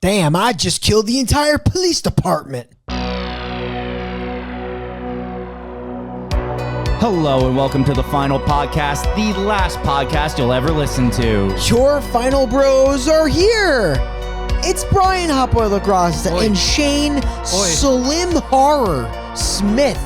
Damn, I just killed the entire police department. Hello and welcome to the final podcast, the last podcast you'll ever listen to. Your final bros are here. It's Brian Hopper Lacrosse and Shane Slim Horror Smith.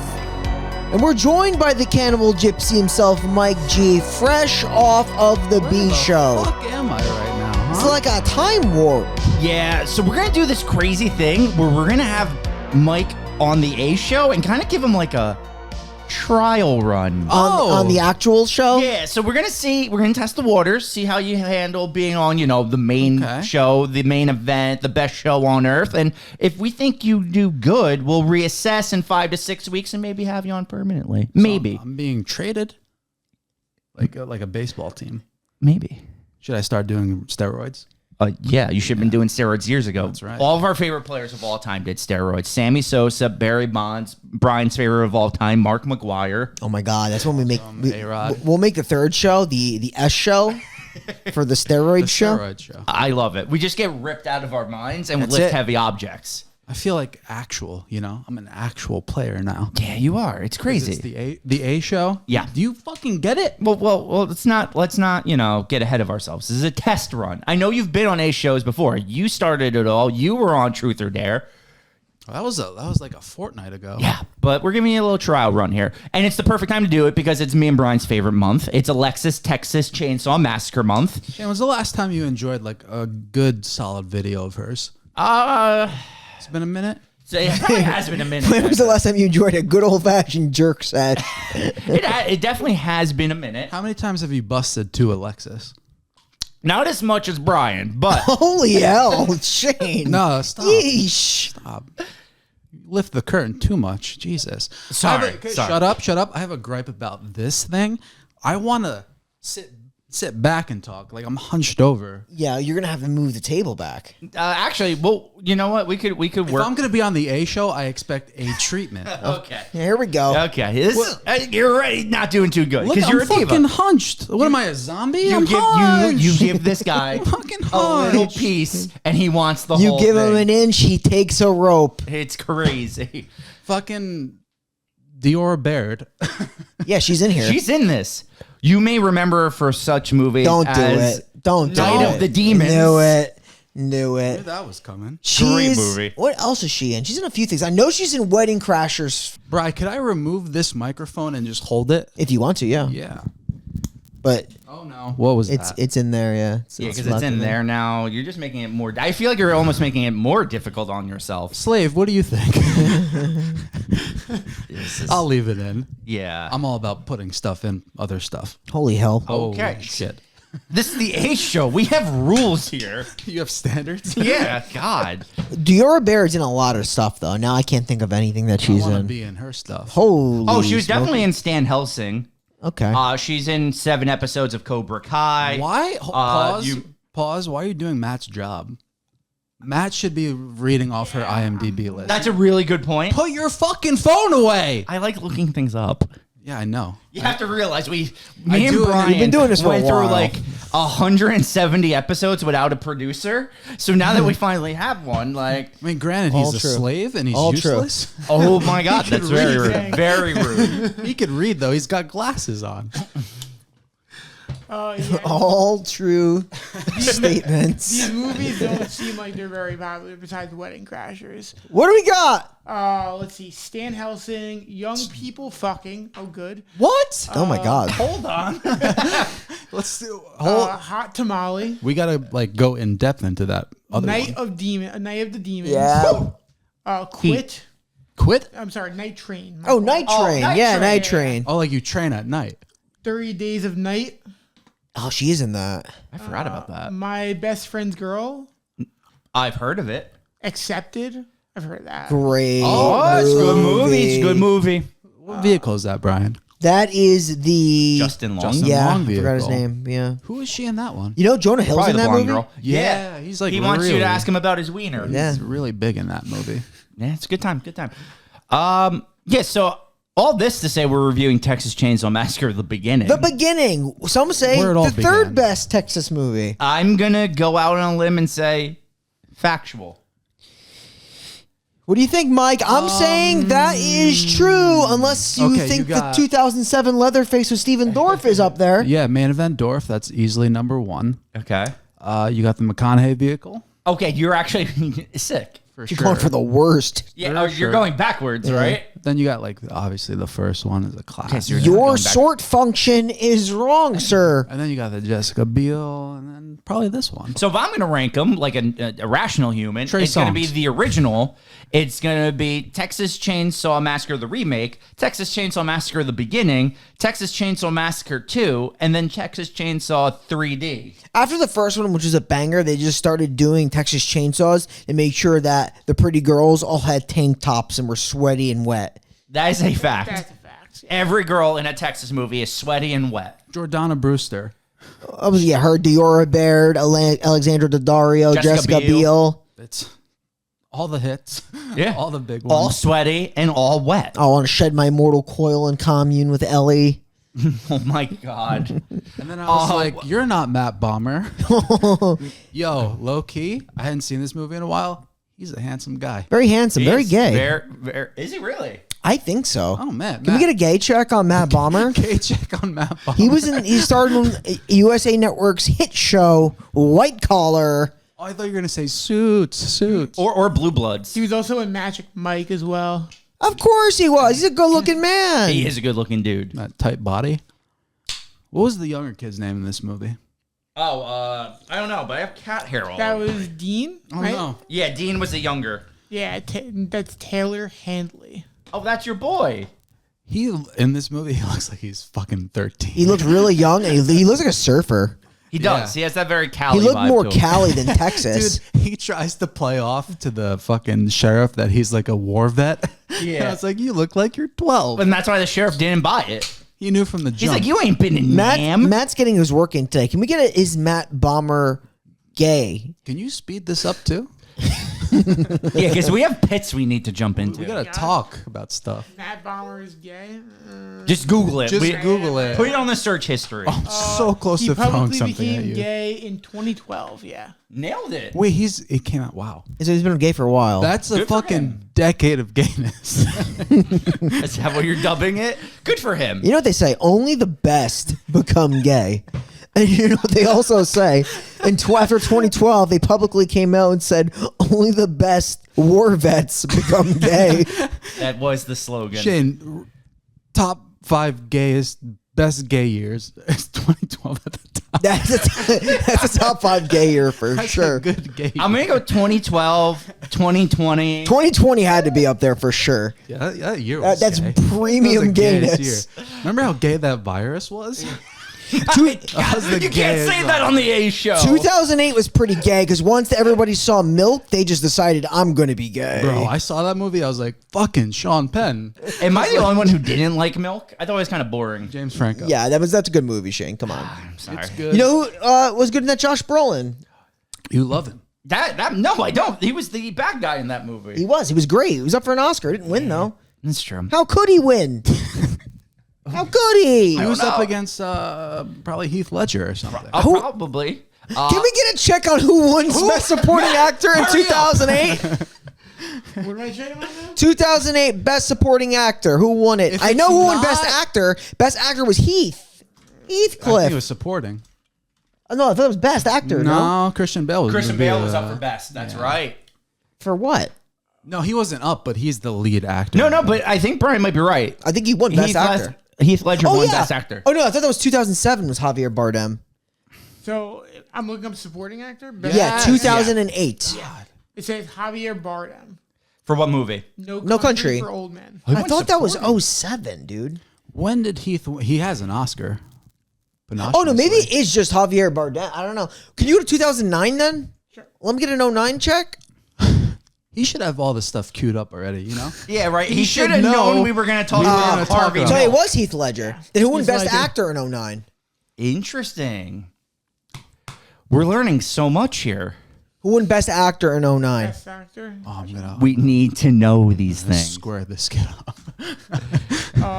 And we're joined by the cannibal gypsy himself, Mike G, fresh off of the B show. Where the fuck am I right now, huh? It's like a time warp. Yeah, so we're going to do this crazy thing where we're going to have Mike on the A show and kind of give him like a trial run. On the actual show? Yeah, so we're going to test the waters, see how you handle being on, the main show, the main event, the best show on earth. And if we think you do good, we'll reassess in 5 to 6 weeks and maybe have you on permanently. Maybe. So I'm being traded like a baseball team. Maybe. Should I start doing steroids? Yeah, you should have been doing steroids years ago. That's right. All of our favorite players of all time did steroids. Sammy Sosa, Barry Bonds, Brian's favorite of all time, Mark McGwire. Oh my God, that's when we make. A-Rod. We'll make the third show, the S show, for the steroid show. Steroid show. I love it. We just get ripped out of our minds and we That's lift it. heavy objects. I feel like actual, I'm an actual player now. Yeah, you are. It's crazy. It's the A show? Yeah. Do you fucking get it? Well, let's not, get ahead of ourselves. This is a test run. I know you've been on A shows before. You started it all. You were on Truth or Dare. That was like a fortnight ago. Yeah, but we're giving you a little trial run here. And it's the perfect time to do it because it's me and Brian's favorite month. It's Alexis Texas Chainsaw Massacre month. Shane, when's the last time you enjoyed like a good solid video of hers? It's been a minute. So it probably has been a minute. When was the last time you enjoyed a good old-fashioned jerk set? It definitely has been a minute. How many times have you busted to Alexis? Not as much as Brian, but Holy hell, Shane. No, stop. Yeesh. Stop. You lift the curtain too much. Jesus. Sorry. Shut up. I have a gripe about this thing. I want to sit back and talk. Like I'm hunched over. Yeah, you're going to have to move the table back. actually, well, you know what? We could If work. I'm going to be on the A show, I expect a treatment. Okay. Here we go. Okay. You're already not doing too good Look, because you're a I'm diva. fucking hunched. What am I, a zombie? You give this guy fucking a little hunched. piece, and he wants the You whole give thing. him an inch, he takes a rope. It's crazy. Fucking Dior Baird. Yeah, she's in here. She's in this. You may remember her for such movies Don't do as it. Don't do Night it. of the Demons. Knew it. Knew that was coming. She's, movie. What else is she in? She's in a few things. I know she's in Wedding Crashers. Bri, could I remove this microphone and just hold it? If you want to, yeah. Yeah. But Oh no. What was that? it's in there, yeah. Yeah, because it's in there now. You're just making it more. I feel like you're almost making it more difficult on yourself. Slave, what do you think? I'll leave it in. Yeah. I'm all about putting stuff in other stuff. Holy hell. Okay. Holy shit. This is the A show. We have rules here. You have standards? Yeah. God. Diora Baird's in a lot of stuff, though. Now I can't think of anything that I she's want to in. be in her stuff. Holy Oh, she was smoke. definitely in Stan Helsing. Okay. She's in 7 episodes of Cobra Kai. Why? Pause. Why are you doing Matt's job? Matt should be reading off her IMDb list. That's a really good point. Put your fucking phone away. I like looking things up. Yeah, I know. You have to realize me I and do- Brian We've been doing this for a went through while. like 170 episodes without a producer. So now that we finally have one, like, I mean, granted, All he's true. a slave and he's All true. useless. oh my God, that's very read. rude. Very rude. He could read though. He's got glasses on. Oh, yeah. All true statements. These movies don't seem like they're very popular besides Wedding Crashers. What do we got? Let's see. Stan Helsing, Young People Fucking. Oh, good. What? Oh my God. Hold on. Let's do. Hot Tamale. We gotta like go in depth into that other Night one. of the Demons. Yeah. Quit. Quit? I'm sorry, Night Train. My Oh, fault. Night Train. Night Yeah, Train. Night Train. Oh, like you train at night. 30 Days of Night. Oh, she is in that. I forgot about that. My Best Friend's Girl. I've heard of it. Accepted. I've heard of that. Great. Oh, it's a good movie. It's a good movie. What vehicle is that, Brian? That is the Justin Long. Justin Yeah, Long I forgot his vehicle. name. Yeah. Who is she in that one? You know Jonah Hill's Probably in the that blonde movie? girl. Yeah. He's like He wants you really- to ask him about his wiener. Yeah. He's really big in that movie. Yeah, it's a good time. Good time. Yeah, so all this to say we're reviewing Texas Chainsaw Massacre at the beginning. The beginning. Some say Where it all the third began. best Texas movie. I'm going to go out on a limb and say Factual. What do you think, Mike? I'm saying that is true, unless you think the 2007 Leatherface with Steven Dorff is up there. Yeah, main event Dorff. That's easily number one. Okay. You got the McConaughey vehicle. Okay, you're actually sick. For You're going for the worst. Yeah, you're going backwards, right? Then you got like obviously the first one is a classic. so you're Your sort function is wrong, sir. And then you got the Jessica Biel, and then probably this one. So if I'm going to rank them like a rational human, Trey it's going to be Songz. the original. It's going to be Texas Chainsaw Massacre, the remake, Texas Chainsaw Massacre, the beginning, Texas Chainsaw Massacre 2, and then Texas Chainsaw 3D. After the first one, which was a banger, they just started doing Texas Chainsaws and made sure that the pretty girls all had tank tops and were sweaty and wet. That is a fact. That's a fact. Every girl in a Texas movie is sweaty and wet. Jordana Brewster. Her Diora Baird, Alexandra Daddario, Jessica Biel. It's all the hits. Yeah. All the big ones. All sweaty and all wet. I want to shed my mortal coil and commune with Ellie. Oh my God. And then I was like, you're not Matt Bomber. Yo, low key, I hadn't seen this movie in a while. He's a handsome guy. Very handsome, very gay. Is he really? I think so. Oh, man. Can we get a gay check on Matt Bomber? gay check on Matt Bomber? He starred on USA Network's hit show, White Collar. Oh, I thought you were going to say Suits. Or Blue Bloods. He was also in Magic Mike as well. Of course he was. He's a good-looking man. He is a good-looking dude. That tight body. What was the younger kid's name in this movie? Oh, I don't know, but I have cat hair all That over. was Dean, Oh, right? no. Yeah, Dean was the younger. Yeah, that's Taylor Handley. Oh, that's your boy. In this movie, he looks like he's fucking 13. He looks really young, and he looks like a surfer. He does. Yeah. He has that very Cali He looked vibe more to him. Cali than Texas. Dude, he tries to play off to the fucking sheriff that he's like a war vet. Yeah. And I was like, you look like you're 12. And that's why the sheriff didn't buy it. He knew from the He's jump. like, you ain't been in Nam. Matt's getting his work in today. Can we get is Matt Bomber gay? Can you speed this up too? Yeah, because we have pits we need to jump into. We gotta talk about stuff. Matt Bomber is gay. Just Google it. Just Google it. Put it on the search history. I'm so close He to throwing publicly something at became you. gay in 2012. Yeah. Nailed it. Wait, it came out. Wow, So he's been gay for a while. that's a Good for fucking him. decade of gayness. Is that what you're dubbing it? Good for him. You know what they say? Only the best become gay. And you know what they also say? After 2012, they publicly came out and said, only the best war vets become gay. That was the slogan. Shane, top 5 best gay years. It's 2012 at the top. That's a top 5 gay year for That's sure. a good gay. I'm going to go 2012, 2020. 2020 had to be up there for sure. Yeah, that year was That's gay. premium That was the gayest gayness. year. Remember how gay that virus was? God, the you can't gayest say that on the A show. 2008 was pretty gay because once everybody saw Milk, they just decided, I'm going to be gay. Bro, I saw that movie. I was like, fucking Sean Penn. Am I the only one who didn't like Milk? I thought it was kind of boring. James Franco. Yeah, that's a good movie, Shane. Come on. I'm sorry. It's good. You know who was good in that? Josh Brolin. You love him. That no, I don't. He was the bad guy in that movie. He was great. He was up for an Oscar. Didn't win though. That's true. How could he win? How could he? He was know. up against probably Heath Ledger or something. Probably. Can we get a check on who won Best Supporting Actor in 2008? What am I checking on now? 2008 Best Supporting Actor. Who won it? If I know it's who won not- Best Actor. Best Actor was I think Heathcliff. he was supporting. Oh, no, I thought it was Best Actor. No, No, Christian Bale was Christian gonna be Bale was the- up for best. That's right. for what? No, he wasn't up, but he's the lead actor. No, but I think Brian might be right. I think he won Best Actor. Heath Ledger Oh won yeah. Best Actor. Oh no, I thought that was 2007. Was Javier Bardem? So I'm looking up supporting actor. Yeah, 2008. It says Javier Bardem. For what movie? No Country. for old men. I thought that was 07, dude. When did he has an Oscar? Oh no, maybe it is just Javier Bardem. I don't know. Can you go to 2009 then? Sure. Let me get an 09 check. He should have all this stuff queued up already, you know? Yeah, right. He should should have know known we were going to talk we were about gonna talk Harvey. about So No. it was Heath Ledger. Then who won He's Best like Actor in 09? Interesting. We're learning so much here. Who won Best Actor in 09? Best actor. Oh, I'm gonna We need to know these things. square this kid up.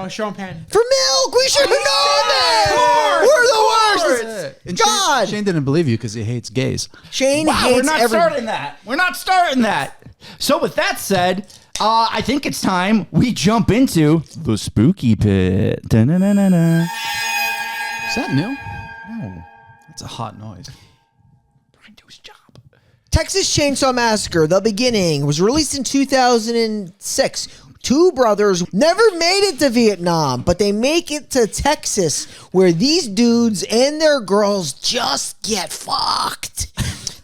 Sean Penn. For milk, we should have known that. We're the worst. And God. Shane didn't believe you because he hates gays. Shane Wow, hates we're not every. starting that. We're not starting that. So with that said, I think it's time we jump into the spooky pit. Da-na-na-na-na. Is that new? No. That's a hot noise. Trying to do his job. Texas Chainsaw Massacre: The Beginning was released in 2006. Two brothers never made it to Vietnam, but they make it to Texas, where these dudes and their girls just get fucked.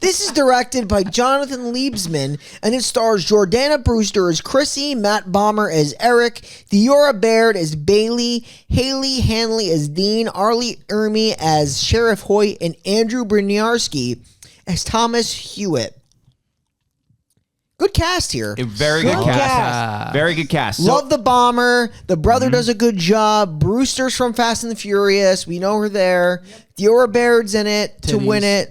This is directed by Jonathan Liebsman, and it stars Jordana Brewster as Chrissy, Matt Bomer as Eric, Theora Baird as Bailey, Haley Hanley as Dean, Arlie Ermy as Sheriff Hoyt, and Andrew Bruniarski as Thomas Hewitt. Good cast here. A very good cast. Very good cast. Love the bomber. The brother does a good job. Brewster's from Fast and the Furious. We know her there. Theora Baird's in it to win it.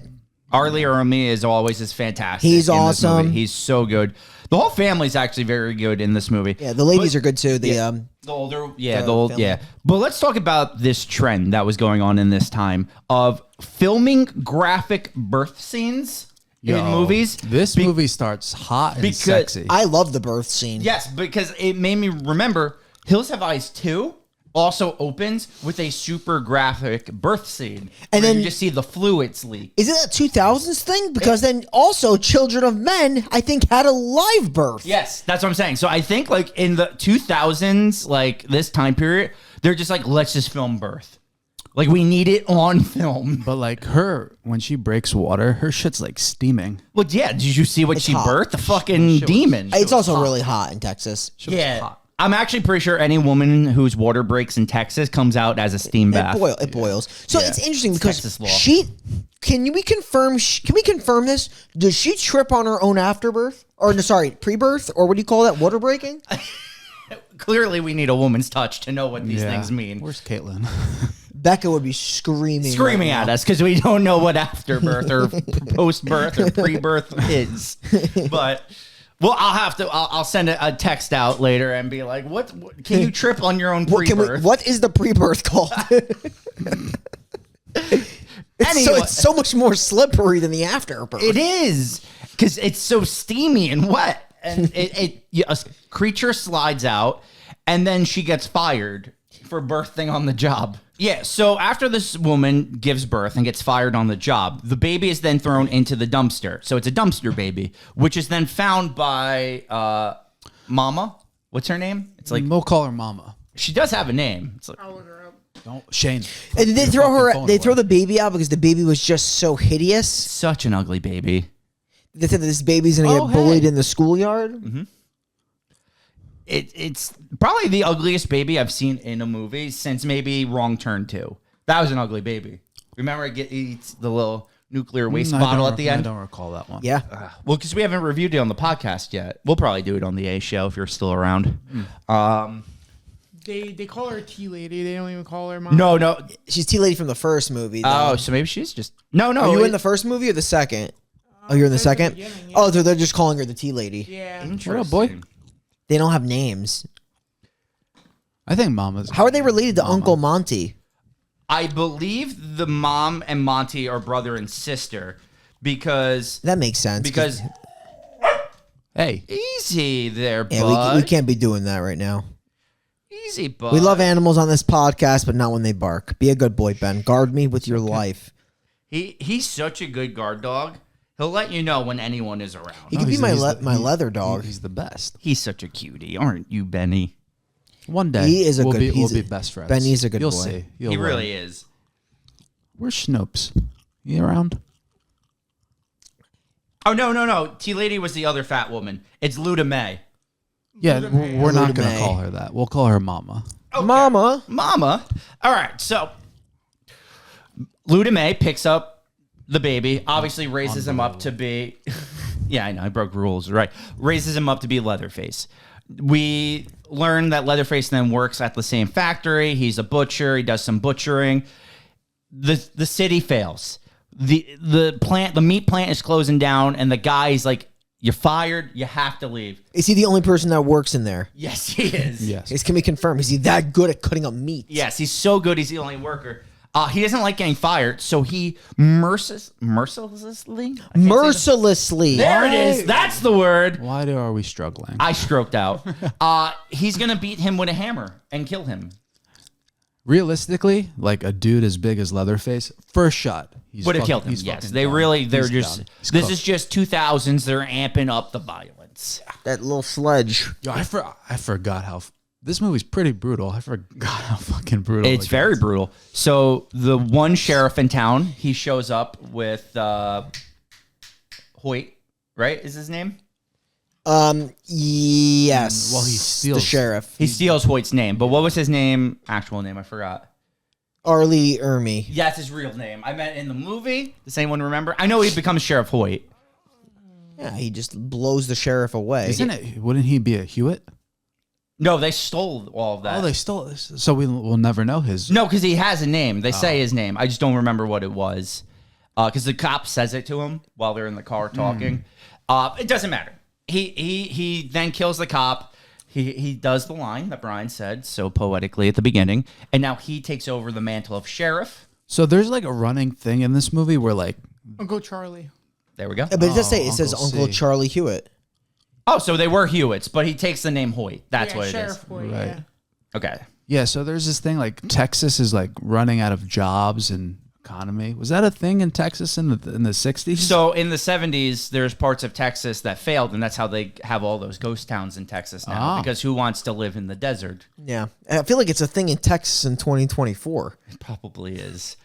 Arlie Ermy is always fantastic. He's in this awesome. movie. He's so good. The whole family's actually very good in this movie. Yeah, the ladies are good too. The old, yeah. But let's talk about this trend that was going on in this time of filming graphic birth scenes in movies. This movie starts hot and sexy. I love the birth scene. Yes, because it made me remember Hills Have Eyes 2 also opens with a super graphic birth scene. And where then you just see the fluids leak. Is it a 2000s thing? Because then also Children of Men, I think, had a live birth. Yes, that's what I'm saying. So I think like in the 2000s, like this time period, they're just like, let's just film birth. Like we need it on film. But like when she breaks water, her shit's like steaming. Well, yeah. Did you see what It's she hot. birthed? The fucking demon. It's also really hot in Texas. Yeah. hot. I'm actually pretty sure any woman whose water breaks in Texas comes out as a steam bath. It boils. So Yeah. it's interesting It's because Texas law. can we confirm this? Does she trip on her own afterbirth? Or no, sorry, pre-birth? Or what do you call that? Water breaking? Clearly, we need a woman's touch to know what these things mean. Where's Caitlin? Becca would be screaming Screaming right at now. us because we don't know what afterbirth or post-birth or pre-birth is. But well, I'll send a text out later and be like, "What can you trip on your own pre-birth?" What is the pre-birth called? It's so much more slippery than the afterbirth. It is because it's so steamy and wet, and a creature slides out, and then she gets fired for birthing on the job. Yeah, so after this woman gives birth and gets fired on the job, the baby is then thrown into the dumpster. So it's a dumpster baby, which is then found by Mama. What's her name? It's like We'll call her Mama. she does have a name. It's like, I'll look her up. Don't Shane. And they throw the baby out because the baby was just so hideous. such an ugly baby. They said that this baby's gonna get bullied in the schoolyard. Mm-hmm. It's probably the ugliest baby I've seen in a movie since maybe Wrong Turn 2. That was an ugly baby. Remember it eats the little nuclear waste bottle at the end? I don't recall that one. Yeah. Well, because we haven't reviewed it on the podcast yet. We'll probably do it on the A show if you're still around. They call her Tea Lady. They don't even call her Mom. No. She's Tea Lady from the first movie. though. Oh, so maybe she's just... No. Are you in the first movie or the second? Oh, you're in the There's the second? beginning, yeah. Oh, they're just calling her the Tea Lady. Yeah. Interesting. What up, boy? They don't have names. I think Mama's. How are they related to Uncle Monty? I believe the mom and Monty are brother and sister because... That makes sense. Because... Hey. Easy there, Yeah, bud. we can't be doing that right now. Easy, bud. We love animals on this podcast, but not when they bark. Be a good boy, Ben. Guard me with your life. He's such a good guard dog. He'll let you know when anyone is around. He could be my leather dog. He's the best. He's such a cutie, aren't you, Benny? One day He is a we'll good- be he's a- best friends. Benny's a good You'll boy. see. He really is. Where's Snopes? You around? Oh, no. T-Lady was the other fat woman. It's Luda May. Yeah, we're not going May. to call her that. We'll call her Mama. Okay. Mama. All right, so Luda May picks up the baby, obviously raises him up to be... Yeah, I know, I broke rules, right. Raises him up to be Leatherface. We learn that Leatherface then works at the same factory. He's a butcher. He does some butchering. The city fails. The meat plant is closing down, and the guy's like You're fired. You have to leave. Is he the only person that works in there? Yes, he is. Yes. Can we confirm? Is he that good at cutting up meat? Yes, he's so good. He's the only worker. He doesn't like getting fired, so he mercilessly. There it is. That's the word. Why are we struggling? I stroked out. He's gonna beat him with a hammer and kill him. Realistically, like a dude as big as Leatherface, first shot, Would have killed him. Yes, they're He's just. done. He's This cooked. is just 2000s. They're amping up the violence. That little sledge. Yo, I forgot how this movie's pretty brutal. I forgot how fucking brutal. It's very brutal. So the one sheriff in town, he shows up with Hoyt, right? Is his name? Yes. Well, he steals the sheriff. He steals Hoyt's name, but what was his name? Actual name, I forgot. Arlie Ermy. Yeah, that's his real name. I meant in the movie. Does anyone remember? I know he becomes Sheriff Hoyt. Yeah, he just blows the sheriff away. Isn't it? Wouldn't he be a Hewitt? No, they stole all of that. Oh, they stole this, so we'll never know his. No, because he has a name. They say his name. I just don't remember what it was. Because the cop says it to him while they're in the car talking. It doesn't matter. He then kills the cop. He does the line that Brian said so poetically at the beginning, and now he takes over the mantle of sheriff. So there's like a running thing in this movie where like Uncle Charlie. There we go. But it does say, it says Uncle Uncle C. Charlie Hewitt. Oh, so they were Hewitts, but he takes the name Hoyt. That's what it Sheriff is. Hoyt, Right. yeah. Okay. yeah. So there's this thing like Texas is like running out of jobs and economy. Was that a thing in Texas in the 60s? So in the 70s, there's parts of Texas that failed, and that's how they have all those ghost towns in Texas now. Ah. Because who wants to live in the desert? Yeah. I feel like it's a thing in Texas in 2024. It probably is.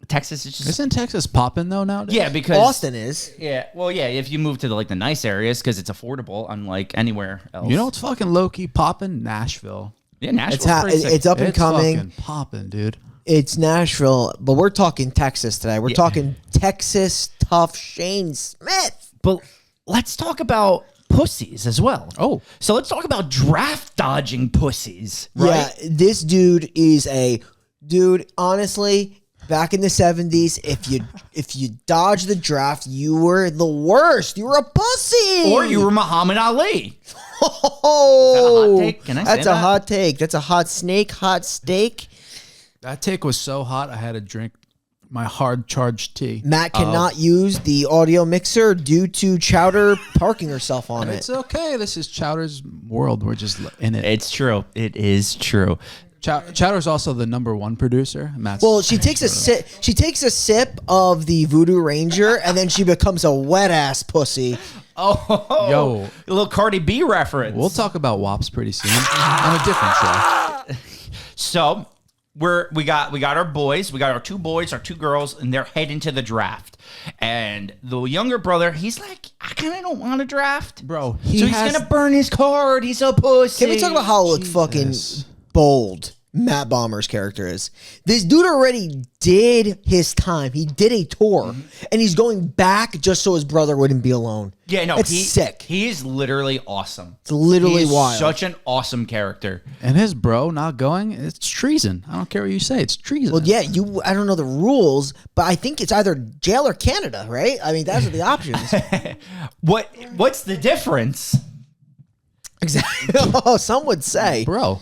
Texas is just Isn't Texas popping though nowadays? yeah, because Austin is. Yeah, well, yeah. If you move to the nice areas, because it's affordable, unlike anywhere else. You know what's fucking low key popping? Nashville. yeah, Nashville's pretty sick. It's up and It's coming. fucking popping, dude. It's Nashville, but we're talking Texas today. We're talking Texas tough Shane Smith. But let's talk about pussies as well. Oh. So let's talk about draft dodging pussies. Right? Yeah, this dude is a dude. Honestly, back in the 70s, if you dodge the draft, you were the worst. You were a pussy. Or you were Muhammad Ali. Oh, hot take? Can I say that's a that? hot take. That's a hot snake, hot steak. That take was so hot I had to drink my hard charged tea. Matt cannot use the audio mixer due to Chowder parking herself on It's it. okay. This is Chowder's world. We're just in it. It's true. It is true. Chowder's also the #1 producer. Matt's Well, she takes a sip. She takes a sip of the Voodoo Ranger, and then she becomes a wet ass pussy. Oh, Yo. a little Cardi B reference. We'll talk about WAPs pretty soon on a different show. So we got our boys. We got our 2 boys, our 2 girls, and they're heading to the draft. And the younger brother, he's like, I kind of don't want to draft, Bro, so he's gonna burn his card. He's a pussy. Can we talk about how fucking bold Matt Bomber's character is? This dude already did his time. He did a tour, and he's going back just so his brother wouldn't be alone. Yeah, no, it's he's sick. He is literally awesome. It's literally He's wild. Such an awesome character. And his bro not going, it's treason. I don't care what you say. It's treason. Well, yeah, I don't know the rules, but I think it's either jail or Canada, right? I mean, those are the options. What's the difference? Exactly. Oh, some would say. Bro,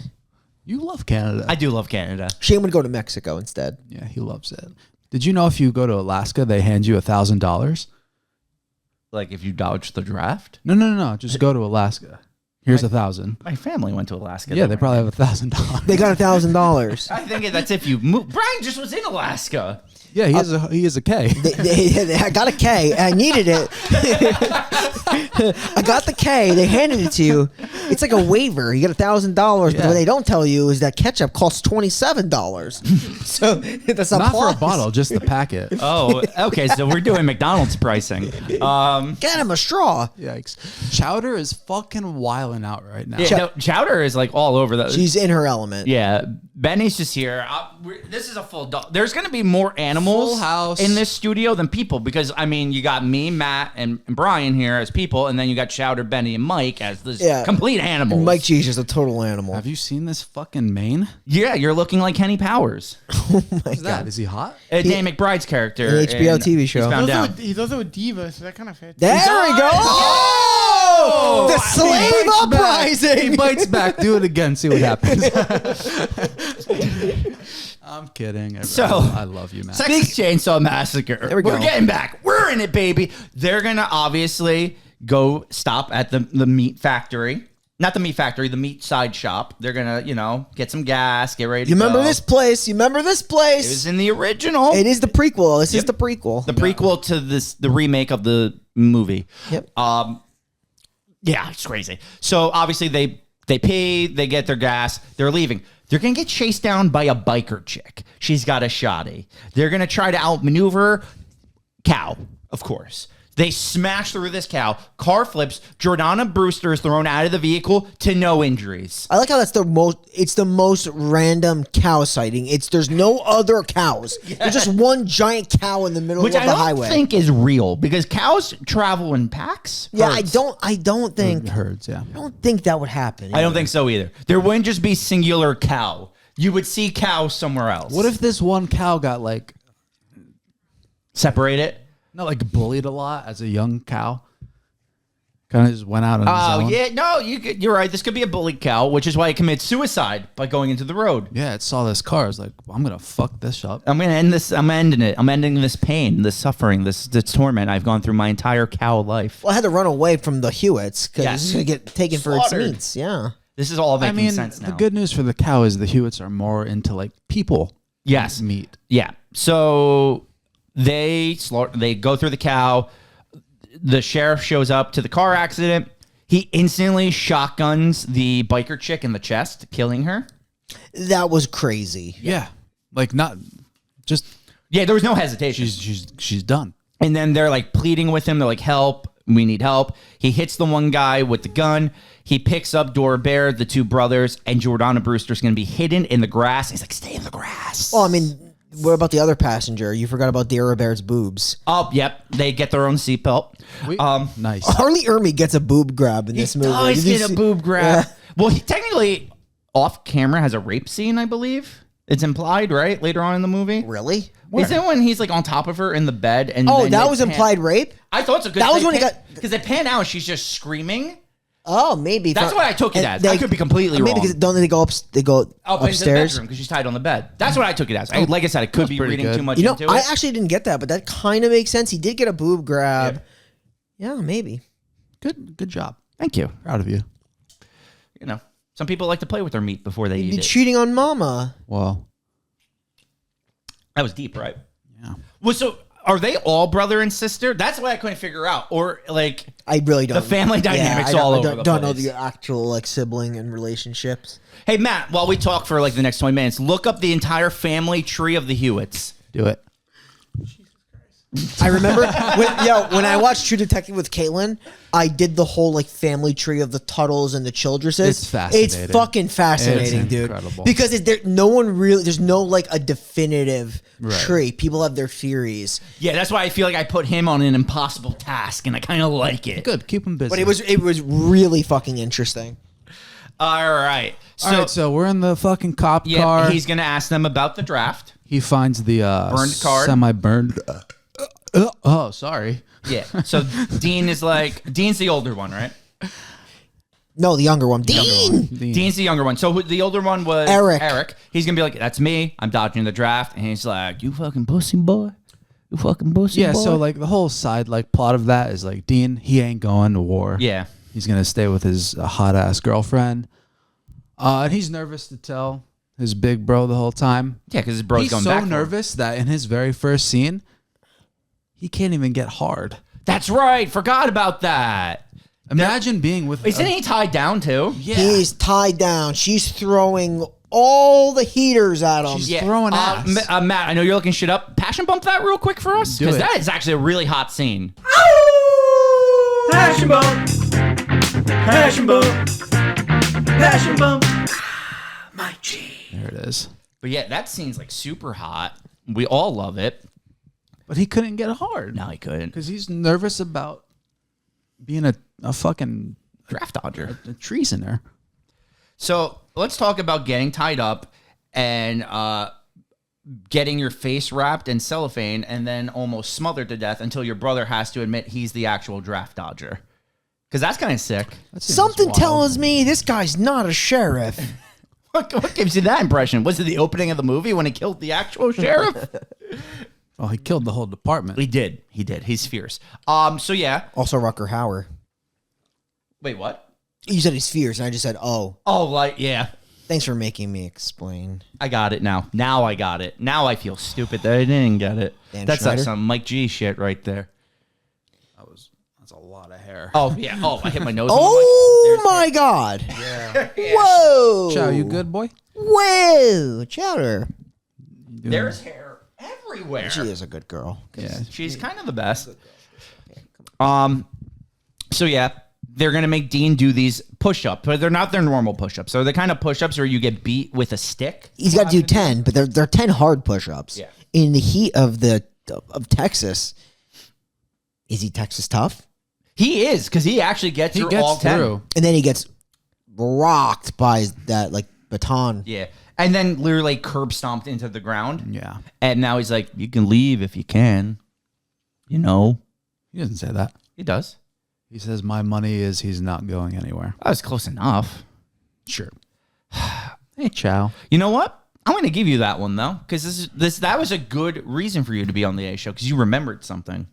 you love Canada. I do love Canada. Shane would go to Mexico instead. Yeah, he loves it. Did you know if you go to Alaska, they hand you $1,000? Like if you dodge the draft. No. Just go to Alaska. Here's $1,000. My family went to Alaska. Yeah, they probably have $1,000. They got $1,000. I think that's if you move. Brian just was in Alaska. Yeah, he has a K. I got a K. I needed it. I got the K. They handed it to you. It's like a waiver. You get $1,000, but Yeah. what they don't tell you is that ketchup costs $27. So that's a Not for a plus. bottle, just the packet. Oh, okay. So we're doing McDonald's pricing. Get him a straw. Yikes. Chowder is fucking wild chilling out right now. Yeah, no, Chowder is like all over those. She's in her element. Yeah, Benny's just here. This is a full dog. There's going to be more animals Full house. in this studio than people because, I mean, you got me, Matt, and Brian here as people, and then you got Chowder, Benny, and Mike as this complete animals. Mike Cheese is a total animal. Have you seen this fucking mane? Yeah, you're looking like Kenny Powers. Oh my Who's that? God. Is he hot? Dan McBride's character. An HBO in TV show. Eastbound Down. He's also a diva, so that kind of fits. There we go. Oh! The slave uprising. He bites back. Do it again. See what happens. I'm kidding. So, I love you, Matt. Texas Chainsaw Massacre. There we go. We're getting back. We're in it, baby. They're going to obviously go stop at the meat factory. Not the meat factory, the meat side shop. They're going to, get some gas, get ready to You go. remember this place? You remember this It place? was in the original. It is the prequel. This is the prequel. The prequel to the remake of the movie. Yep. Yeah, it's crazy. So obviously they pay, they get their gas, they're leaving. They're gonna get chased down by a biker chick. She's got a shotty. They're gonna try to outmaneuver cow, of course. They smash through this cow. Car flips. Jordana Brewster is thrown out of the vehicle to no injuries. I like how it's the most random cow sighting. There's no other cows. There's just one giant cow in the middle Which of I the don't highway. think is real because cows travel in packs. Yeah, Herds. I don't think Herds, yeah. I don't think that would happen. I don't think so either. There wouldn't just be singular cow. You would see cows somewhere else. What if this one cow got separate it? bullied a lot as a young cow? Kind of just went out on his Oh, own. yeah. No, you're right. This could be a bullied cow, which is why it commits suicide by going into the road. Yeah, it saw this car. It's like, I'm going to fuck this up. I'm going to end this. I'm ending it. I'm ending this pain, this suffering, this torment I've gone through my entire cow life. Well, I had to run away from the Hewitts because Yes. it's going to get taken for its Slaughtered. meats. Yeah. This is all making sense now. the good news for the cow is the Hewitts are more into people. Yes. Meat. Yeah. So they go through the cow. The sheriff shows up to the car accident. He instantly shotguns the biker chick in the chest, killing her. That was crazy. Yeah. Not just Yeah, there was no hesitation. she's done. And then they're pleading with him. They're like, help. We need help. He hits the one guy with the gun. He picks up Dora Bear, the two brothers, and Jordana Brewster's going to be hidden in the grass. He's like, stay in the grass. Well, I mean, what about the other passenger? You forgot about Dara Bear's boobs. Oh, yep. They get their own seatbelt. Nice. Harley Ermey gets a boob grab in this movie. Does Did you get a see- boob grab. Yeah. Well, he technically, off camera, has a rape scene, I believe. It's implied, right? Later on in the movie. Really? Isn't it when he's on top of her in the bed? And Oh, then that they was pan- implied rape? I thought so. That was when he got- Because they pan out and she's just screaming. Oh, maybe. That's what I took it And as. I could be completely maybe wrong. because don't they go up? They go Into the upstairs. bedroom because she's tied on the bed. That's what I took it as. Like I said, I could be pretty reading good. too much You know, into I it. actually didn't get that, but that kind of makes sense. He did get a boob grab. Yeah, maybe. Good job. Thank you. Proud of you. Some people like to play with their meat before they He'd eat be it. cheating on Mama. Well, That was deep, right? yeah. Well, so are they all brother and sister? That's what I couldn't figure out. Or I really don't. The family dynamics I don't- all I over don't, the don't know place. the actual sibling and relationships. Hey, Matt, while we talk for the next 20 minutes, look up the entire family tree of the Hewitts. Do it. I remember when I watched True Detective with Caitlin, I did the whole family tree of the Tuttles and the Childresses. It's fascinating. It's fucking fascinating, It's dude. incredible. Because there's no a definitive tree. People have their theories. Yeah, that's why I feel like I put him on an impossible task, and I kind of like it. Good. Keep them busy. But it was really fucking interesting. All right. All right, so we're in the fucking cop car. He's going to ask them about the draft. He finds the Burned card. semi-burned. Oh, sorry. Yeah. So Dean's the older one, right? No, the younger one. Dean! Dean's the younger one. So the older one was Eric. He's going to be like, that's me. I'm dodging the draft. And he's like, you fucking pussy boy. You fucking pussy boy. Yeah, so the whole side plot of that is Dean, he ain't going to war. Yeah. He's going to stay with his hot-ass girlfriend. And he's nervous to tell his big bro the whole time. Yeah, because his bro's He's going so back. for him. nervous that in his very first scene, he can't even get hard. That's right. Forgot about that. Imagine being with... Isn't he tied down too? Yeah. He's tied down. She's throwing all the heaters at him. She's throwing ass. Matt, I know you're looking shit up. Passion bump that real quick for us? Do Because it. that is actually a really hot scene. Passion bump. Passion bump. Passion bump. My G. There it is. But yeah, that scene's like super hot. We all love it. But he couldn't get hard. No, he couldn't. Because he's nervous about being a fucking Draft dodger. a treasoner. So let's talk about getting tied up and getting your face wrapped in cellophane and then almost smothered to death until your brother has to admit he's the actual draft dodger. Because that's kind of sick. Something tells me this guy's not a sheriff. What gives you that impression? Was it the opening of the movie when he killed the actual sheriff? Well, he killed the whole department. He did. He's fierce. So yeah. Also, Rucker Hauer. Wait, what? You said he's fierce, and I just said, oh. Oh, like, yeah. Thanks for making me explain. I got it now. Now I got it. Now I feel stupid that I didn't get it. Dan That's like Schneider? some Mike G shit right there. That's a lot of hair. Oh, yeah. Oh, I hit my nose. Oh, my God. Yeah. Whoa. Chow, you good, boy? Whoa. Chowder. There's hair everywhere. She is a good girl. Yeah. She's kind of the best. So yeah, they're gonna make Dean do these push-ups, but they're not their normal push-ups. So they're kind of push-ups where you get beat with a stick. He's got to do 10, but they're 10 hard push-ups. Yeah. In the heat of Texas. Is he Texas tough? He is, because he actually gets through all 10. And then he gets rocked by that like baton. Yeah. And then literally curb stomped into the ground. Yeah. And now he's like, you can leave if you can. You know? He doesn't say that. He does. He says, my money is he's not going anywhere. That was close enough. Sure. Hey, Chow. You know what? I'm going to give you that one, though, because that was a good reason for you to be on the A show, because you remembered something.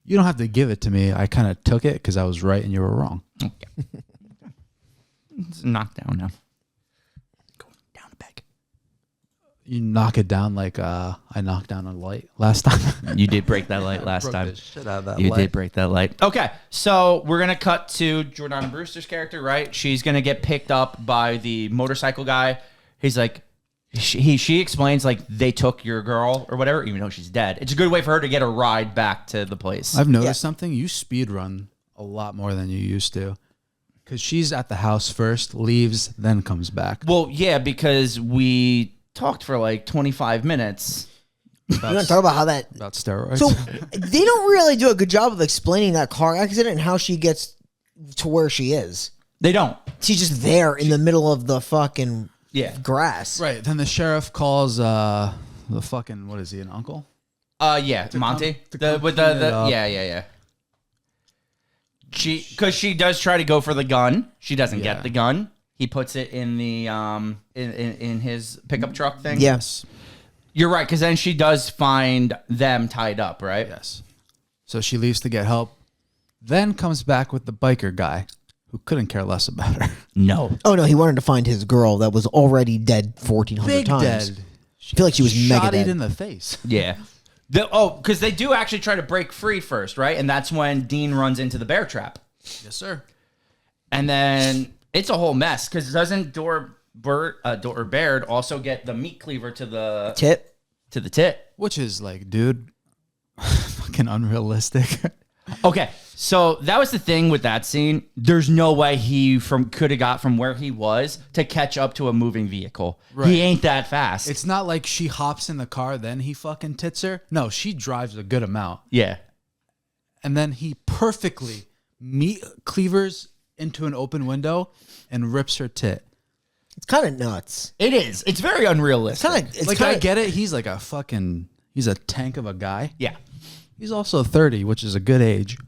You don't have to give it to me. I kind of took it because I was right and you were wrong. Okay. It's a knockdown now. Going down the peg. You knock it down like I knocked down a light last time. You did break that light last Broke time. the shit out of that You light. did break that light. Okay, so we're gonna cut to Jordana Brewster's character, right? She's gonna get picked up by the motorcycle guy. He's like, she explains like they took your girl or whatever, even though she's dead. It's a good way for her to get a ride back to the place. I've noticed something. You speed run a lot more than you used to. Because she's at the house first, leaves, then comes back. Well, yeah, because we talked for like 25 minutes. We're going to talk about how that... About steroids. So they don't really do a good job of explaining that car accident and how she gets to where she is. They don't. She's just there in the middle of the fucking grass. Right. Then the sheriff calls the fucking, what is he, an uncle? Yeah, Monty. Yeah. Because she does try to go for the gun. She doesn't get the gun. He puts it in the in his pickup truck thing. Yes. You're right, because then she does find them tied up, right? Yes. So she leaves to get help, then comes back with the biker guy who couldn't care less about her. No. Oh, no, he wanted to find his girl that was already dead 1,400 Big times. dead. I feel like she was mega Shot dead. in the face. Yeah. Because they do actually try to break free first, right? And that's when Dean runs into the bear trap. Yes, sir. And then it's a whole mess, because doesn't Baird also get the meat cleaver to the Tit? To the tit? Which is like, dude, fucking unrealistic. Okay, so that was the thing with that scene. There's no way he could have got from where he was to catch up to a moving vehicle. Right. He ain't that fast. It's not like she hops in the car, then he fucking tits her. No, she drives a good amount. Yeah. And then he perfectly meat cleavers into an open window and rips her tit. It's kind of nuts. It is. It's very unrealistic. I get it. He's like he's a tank of a guy. Yeah. He's also 30, which is a good age.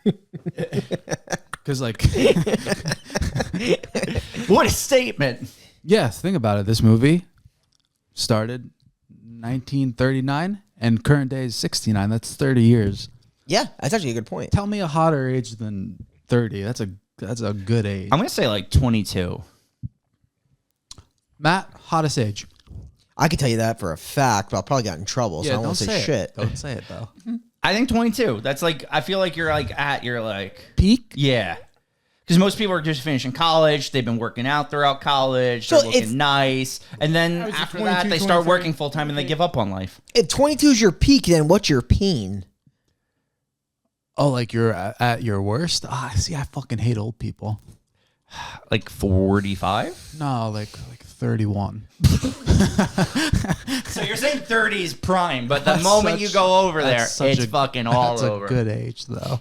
Because like... What a statement. Yeah, think about it. This movie started 1939 and current day is 69. That's 30 years. Yeah, that's actually a good point. Tell me a hotter age than 30. That's a good age. I'm going to say like 22. Matt, hottest age. I could tell you that for a fact, but I'll probably get in trouble, so I won't say shit. Don't say it, though. I think 22. That's like, I feel like you're like at your like... Peak? Yeah. Because most people are just finishing college. They've been working out throughout college. So They're looking nice. And then was after 22, that, they start 23. working full-time and they give up on life. If 22 is your peak, then what's your peen? Oh, like you're at your worst? See, I fucking hate old people. Like 45? No, like 31. So you're saying 30 is prime, but the moment you go over there, it's fucking all over. That's a good age, though.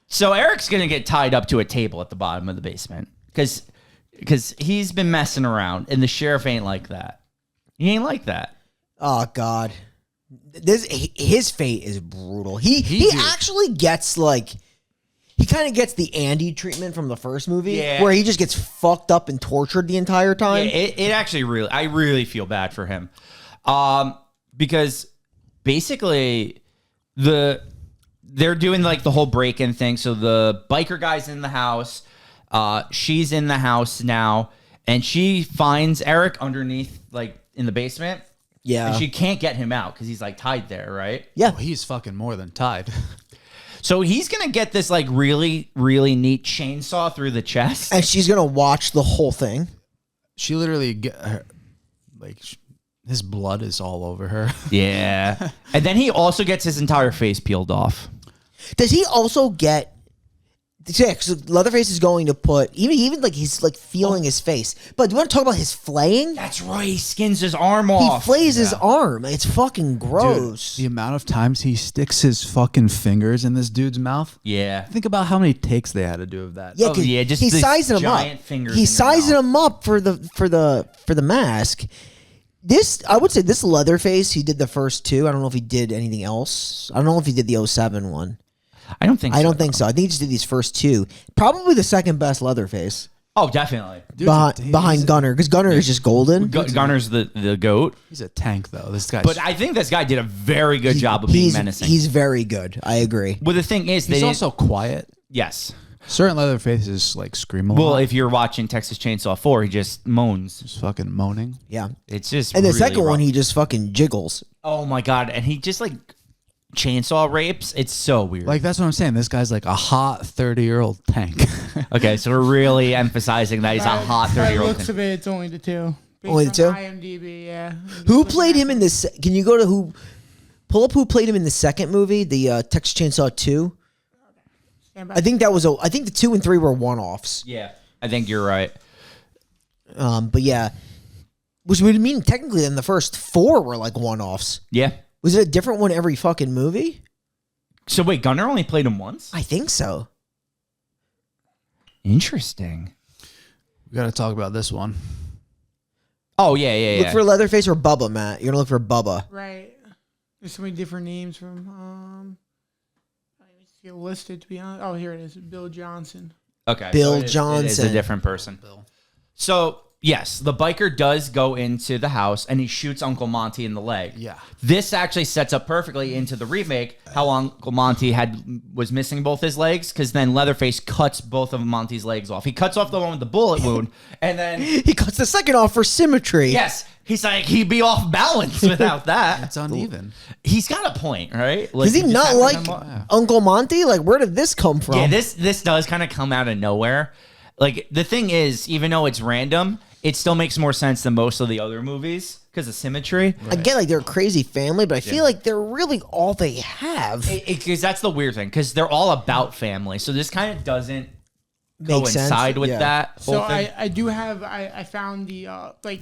So Eric's going to get tied up to a table at the bottom of the basement because he's been messing around, and the sheriff ain't like that. He ain't like that. Oh, God. His fate is brutal. He actually gets, like... He kind of gets the Andy treatment from the first movie, where he just gets fucked up and tortured the entire time. Yeah, it actually I really feel bad for him, because basically they're doing like the whole break-in thing. So the biker guy's in the house, she's in the house now, and she finds Eric underneath, like in the basement. Yeah, and she can't get him out because he's like tied there, right? Yeah, he's fucking more than tied. So he's going to get this like really, really neat chainsaw through the chest. And she's going to watch the whole thing. She literally, his blood is all over her. Yeah. And then he also gets his entire face peeled off. Does he also get... Yeah, because Leatherface is going to put... Even like he's like feeling his face. But do you want to talk about his flaying? That's right. He skins his arm off. He flays his arm. It's fucking gross. Dude, the amount of times he sticks his fucking fingers in this dude's mouth. Yeah. Think about how many takes they had to do of that. Yeah, just he's sizing him up. He's sizing him up for the mask. I would say this Leatherface, he did the first two. I don't know if he did anything else. I don't know if he did the 07 one. I don't think so. I don't think so. I think he just did these first two. Probably the second best Leatherface. Oh, definitely. Behind Gunner, because Gunner is just golden. Gunner's the GOAT. He's a tank, though. This guy. But I think this guy did a very good job of being menacing. He's very good. I agree. Well, the thing is, he's also quiet. Yes. Certain Leatherfaces like scream a lot. Well, if you're watching Texas Chainsaw 4, he just moans. Just fucking moaning. Yeah. It's just And the really second rough. one, he just fucking jiggles. Oh, my God. And he just, like, chainsaw rapes. It's so weird. Like, that's what I'm saying. This guy's like a hot 30-year-old tank. Okay, so we're really emphasizing that he's a hot 30-year-old. Looks of it, it's only the two. Only the two? IMDb, yeah. Who played him in this? Can you go to who? Pull up who played him in the second movie, the Texas Chainsaw 2. I think that was I think the 2 and 3 were one-offs. Yeah, I think you're right. But yeah, which would mean technically then the first 4 were like one-offs. Yeah. Was it a different one every fucking movie? So wait, Gunner only played him once? I think so. Interesting. We got to talk about this one. Oh, yeah. Look for Leatherface or Bubba, Matt. You're gonna look for Bubba. Right. There's so many different names from. I didn't see it listed, to be honest. Oh, here it is. Bill Johnson. Okay. Bill so Johnson. It is a different person. Bill. So, yes, the biker does go into the house and he shoots Uncle Monty in the leg. Yeah. This actually sets up perfectly into the remake how Uncle Monty was missing both his legs, because then Leatherface cuts both of Monty's legs off. He cuts off the one with the bullet wound, and then he cuts the second off for symmetry. Yes. He's like, he'd be off balance without that. It's uneven. He's got a point, right? Like, Does he not like Uncle Monty? Like, where did this come from? Yeah, this does kind of come out of nowhere. Like, the thing is, even though it's random, it still makes more sense than most of the other movies because of symmetry. Right. I get like they're a crazy family, but I feel like they're really all they have. Because that's the weird thing, because they're all about family. So this kind of doesn't coincide with that. So I do have, I found the, like,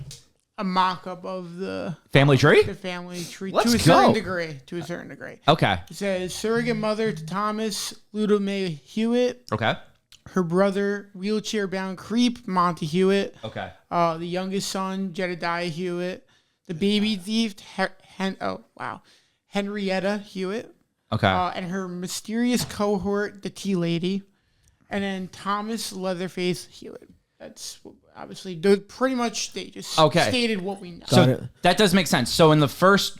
a mock-up of the family tree. The family tree Let's to a certain degree. To a certain degree. Okay. It says surrogate mother to Thomas Ludo May Hewitt. Okay. Her brother, wheelchair-bound creep Monty Hewitt. Okay. The youngest son, Jedediah Hewitt. The baby thief, Henrietta Hewitt. Okay. And her mysterious cohort, the Tea Lady, and then Thomas Leatherface Hewitt. That's obviously pretty much they just stated what we know. So that does make sense. So in the first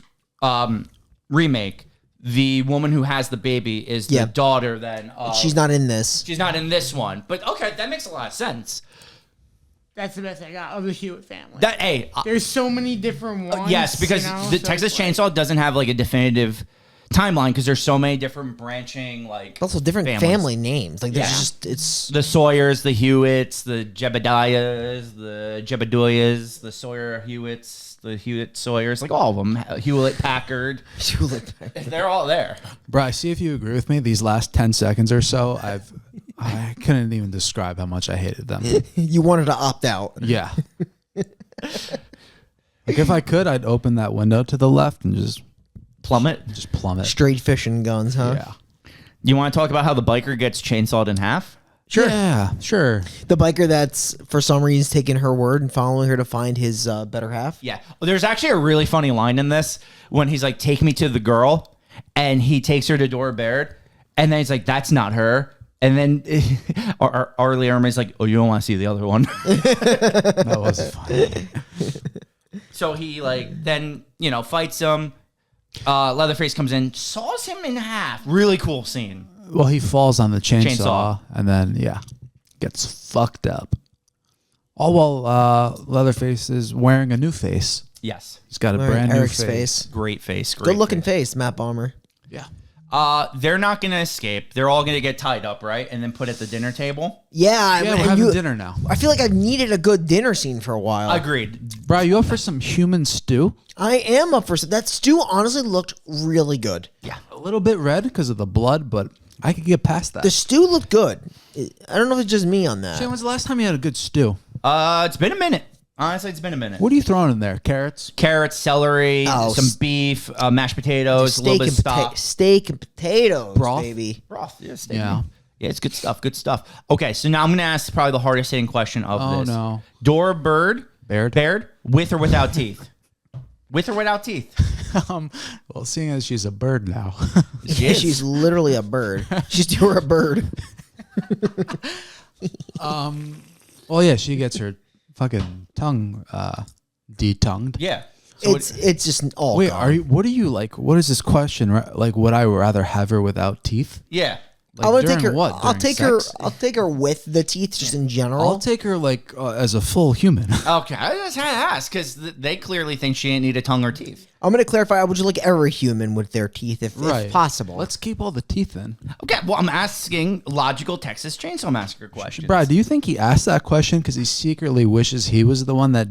remake, the woman who has the baby is the daughter. Then she's not in this. She's not in this one. But okay, that makes a lot of sense. That's the best I got of the Hewitt family. There's so many different ones. Yes, because the Texas Chainsaw doesn't have like a definitive timeline because there's so many different branching also different family names. Like there's just it's the Sawyers, the Hewitts, the Jebediahs, the Jebediahs, the Sawyer Hewitts, the Hewitt Sawyers, like all of them. Hewlett Packard. They're all there. Bro, I see if you agree with me. These last 10 seconds or so, I couldn't even describe how much I hated them. You wanted to opt out. Yeah. Like if I could, I'd open that window to the left and just plummet. Straight fishing guns, huh? Yeah. You want to talk about how the biker gets chainsawed in half? Sure. Yeah, sure. The biker that's for some reason taking her word and following her to find his better half. Yeah. There's actually a really funny line in this when he's like, take me to the girl, and he takes her to Dora Baird, and then he's like, that's not her. And then Arlie Erman's like, oh, you don't want to see the other one. That was funny. So he then fights him. Leatherface comes in, saws him in half. Really cool scene. Well, he falls on the chainsaw. And then, gets fucked up. All while Leatherface is wearing a new face. Yes. He's got a brand new face. Great face. Good looking face, Matt Bomber. Yeah. They're not going to escape. They're all going to get tied up, right? And then put at the dinner table. Yeah, we're having dinner now. I feel like I've needed a good dinner scene for a while. Agreed. Bro, you up for some human stew? I am up for some. That stew honestly looked really good. Yeah. A little bit red because of the blood, but I could get past that. The stew looked good. I don't know if it's just me on that. Shane, when's the last time you had a good stew? It's been a minute. Honestly, it's been a minute. What are you throwing in there? Carrots, celery, some beef, mashed potatoes, a little bit of stock. Steak and potatoes, broth, baby. Broth, yeah, steak. Yeah, it's good stuff. Good stuff. Okay, so now I'm gonna ask probably the hardest hitting question of this. Oh no, Dora Baird, with or without teeth? With or without teeth? Well, seeing as she's a bird now, she's literally a bird. She's Dora Bird. Well, yeah, she gets her fucking tongue detongued. Yeah. So it's just all. Wait, gone. what are you like? What is this question? Like, would I rather have her without teeth? Yeah. Like, I would take her. What? I'll take sex? her. I'll take her with the teeth, just in general. I'll take her as a full human. Okay, I just had to ask because they clearly think she ain't need a tongue or teeth. I'm going to clarify. I would just like every human with their teeth, if possible. Let's keep all the teeth in. Okay, well, I'm asking logical Texas Chainsaw Massacre questions. Brad, do you think he asked that question because he secretly wishes he was the one that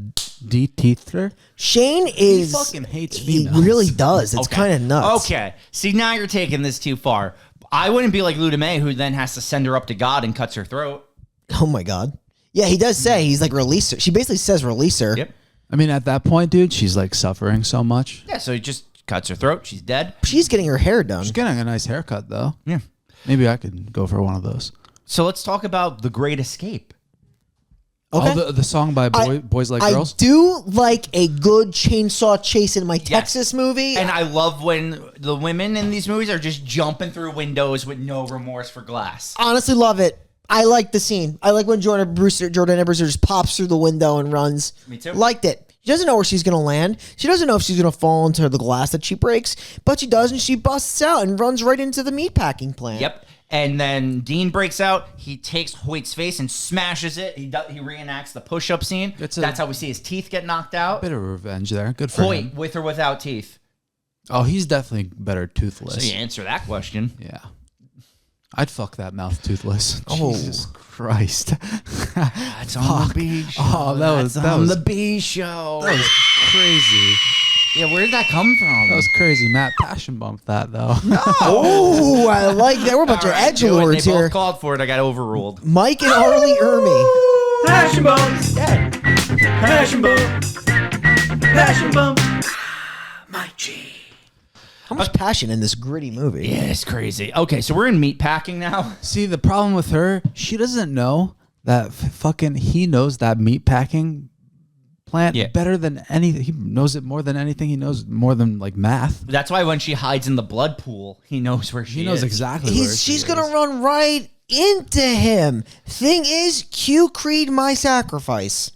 de-teethed her? Shane is. He fucking hates He females. really does. It's kind of nuts. Okay, see, now you're taking this too far. I wouldn't be like Luda May, who then has to send her up to God and cuts her throat. Oh my God. Yeah, he does say he's like release her. She basically says release her. Yep. I mean, at that point, dude, she's like suffering so much. Yeah, so he just cuts her throat. She's dead. She's getting her hair done. She's getting a nice haircut, though. Yeah. Maybe I could go for one of those. So let's talk about The Great Escape. Okay. Oh, the song by Boys Like Girls? I do like a good chainsaw chase in my Texas movie. And I love when the women in these movies are just jumping through windows with no remorse for glass. Honestly, love it. I like the scene. I like when Jordan Brewster just pops through the window and runs. Me too. Liked it. She doesn't know where she's going to land. She doesn't know if she's going to fall into the glass that she breaks, but she does, and she busts out and runs right into the meatpacking plant. Yep. And then Dean breaks out. He takes Hoyt's face and smashes it. He reenacts the push-up scene. That's how we see his teeth get knocked out. Bit of revenge there. Good for Hoyt, him. with or without teeth? Oh, he's definitely better toothless. So you answer that question. Yeah. I'd fuck that mouth toothless. Oh. Jesus Christ. That's on the B show. Oh, that was the B show. That was crazy. Yeah, where did that come from? That was crazy. Matt passion bumped that, though. Oh, I like that. We're a bunch of edgelords They here. both called for it. I got overruled. Mike and Arlie Ermy. Passion bumps. Passion bumps. Passion bumps. My G. How much passion in this gritty movie? Yeah, it's crazy. Okay, so we're in meatpacking now. See, the problem with her, she doesn't know that he knows that meatpacking plant better than anything. He knows it more than anything. He knows more than like math. That's why when she hides in the blood pool, he knows where she is. He knows exactly where She's going to run right into him. Thing is, cue Creed My Sacrifice.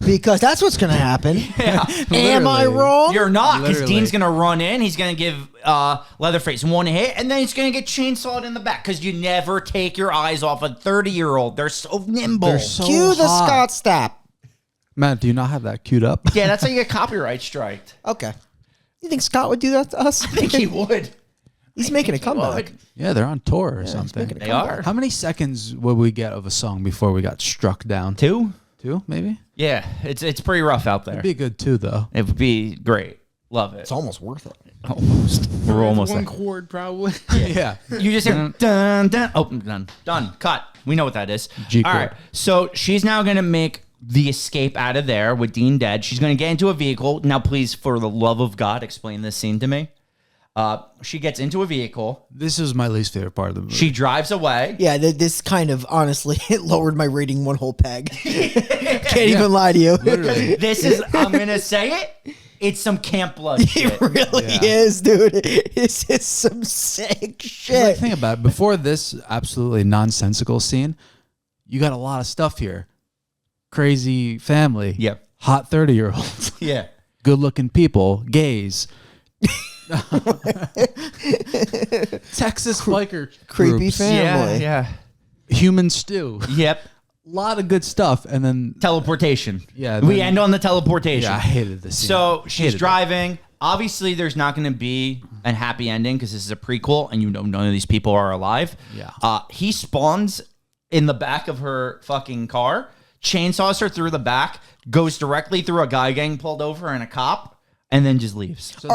Because that's what's going to happen. Yeah, am I wrong? You're not, because Literally. Dean's going to run in. He's going to give Leatherface one hit, and then he's going to get chainsawed in the back, because you never take your eyes off a 30-year-old. They're so nimble. They're so Cue the hot. Scott Stapp. Matt, do you not have that queued up? Yeah, that's how you get copyright striked. Okay. You think Scott would do that to us? I think he would. He's making a comeback. Yeah, they're on tour or something. making a They are. How many seconds would we get of a song before we got struck down? 2? 2, maybe? Yeah, it's pretty rough out there. It'd be a good 2, though. It would be great. Love it. It's almost worth it. Almost. We're almost one there. chord probably. Yeah. You just hear dun dun. Oh, done. Cut. We know what that is. G All chord. right. So she's now gonna make the escape out of there with Dean dead. She's gonna get into a vehicle. Now, please, for the love of God, explain this scene to me. She gets into a vehicle. This is my least favorite part of the movie. She drives away. Yeah, this kind of honestly it lowered my rating one whole peg. Can't even lie to you. Literally. This is, I'm gonna say it. It's some camp blood shit. It really is, dude. This is some sick shit. Think about it. Before this absolutely nonsensical scene, you got a lot of stuff here. Crazy family. Yep. Hot 30-year-olds. Yeah. Good-looking people. Gays. Texas biker Creepy groups. family. Yeah. Human stew. Yep. A lot of good stuff. And then, Teleportation. Yeah, We then- end on the teleportation. yeah, I hated this scene. So she's Hated it. driving. Obviously, there's not going to be a happy ending because this is a prequel, and you know none of these people are alive. Yeah. He spawns in the back of her fucking car, chainsaws her through the back, goes directly through a guy getting pulled over and a cop, and then just leaves. So